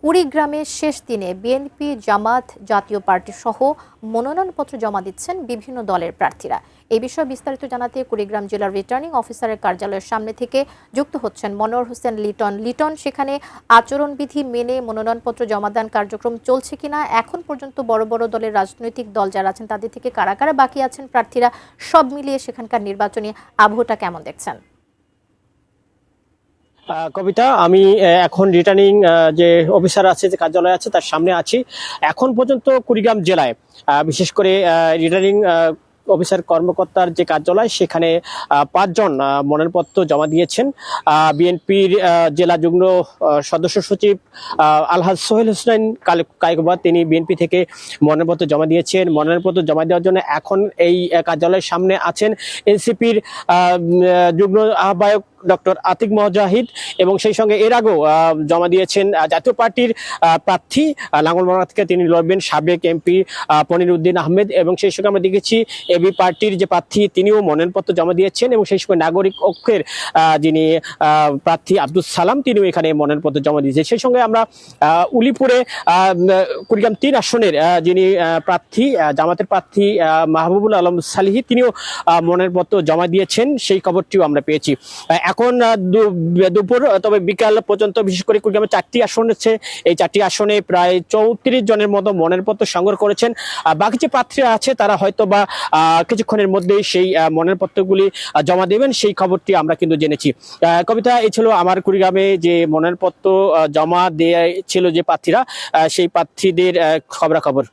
কুড়িগ্রামের শেষ দিনে বিএনপি, জামাত, জাতীয় পার্টি সহ মনোনয়নপত্র জমা দিচ্ছেন বিভিন্ন দলের প্রার্থীরা। এই বিষয়ে বিস্তারিত জানাতে কুড়িগ্রাম জেলার রিটার্নিং অফিসারের কার্যালয়ের সামনে থেকে যুক্ত হচ্ছেন মনোয়ার হোসেন লিটন। সেখানে আচরণবিধি মেনে মনোনয়নপত্র জমাদান কার্যক্রম চলছে কিনা, এখন পর্যন্ত বড় বড় দলের রাজনৈতিক দল যারা আছেন তাদের থেকে কারা কারা বাকি আছেন প্রার্থীরা, সব মিলিয়ে সেখানকার নির্বাচনী আবহটা কেমন দেখছেন? কবিতা, আমি এখন রিটার্নিং যে অফিসার আছে, যে কার্যালয় আছে, তার সামনে আছি। এখন পর্যন্ত কুড়িগ্রাম জেলায় বিশেষ করে রিটার্নিং অফিসার কর্মকর্তার যে কার্যালয়, সেখানে 5 জন মনোনয়নপত্র জমা দিয়েছেন। বিএনপির জেলা যুগ্ম সদস্য সচিব আলহাজ সোহেল হোসেন কায়কোবাদ, তিনি বিএনপি থেকে মনোনয়নপত্র জমা দিয়েছেন। মনোনয়নপত্র জমা দেওয়ার জন্য এখন এই কার্যালয়ের সামনে আছেন এনসিপির যুগ্ম আহ্বায়ক ডক্টর আতিক মুজাহিদ, এবং সেই সঙ্গে এর আগেও জমা দিয়েছেন জাতীয় পার্টির প্রার্থী লাঙ্গলমোড়া থেকে তিনি লড়বেন সাবেক এমপি পনির উদ্দিন আহমেদ, এবং সেই সঙ্গে আমরা দেখেছি এবি পার্টির যে প্রার্থী তিনিও মনোনয়নপত্র জমা দিয়েছেন, এবং সেই সঙ্গে নাগরিক ঐক্যের যিনি প্রার্থী আব্দুল সালাম, তিনিও এখানে মনোনয়নপত্র জমা দিয়েছেন। সেই সঙ্গে আমরা উলিপুরে কুড়িগ্রাম 3 আসনের যিনি প্রার্থী জামাতের প্রার্থী মাহবুবুল আলম সালিহি, তিনিও মনোনয়নপত্র জমা দিয়েছেন, সেই খবরটিও আমরা পেয়েছি। এখন দুপুর, তবে বিকাল পর্যন্ত বিশেষ করে কুড়িগ্রামে 4টি আসন আছে। এই 4টি আসনে প্রায় 34 জনের মতো মনোনয়নপত্র সংগ্রহ করেছেন। বাকি যে প্রার্থীরা আছে তারা হয়তো বা কিছুক্ষণের মধ্যেই সেই মনোনয়নপত্রগুলি জমা দেবেন, সেই খবরটি আমরা কিন্তু জেনেছি। কবিতা, এই ছিল আমার কুড়িগ্রামে যে মনোনয়নপত্র জমা দেয়া ছিল যে প্রার্থীরা, সেই প্রার্থীদের খবরাখবর।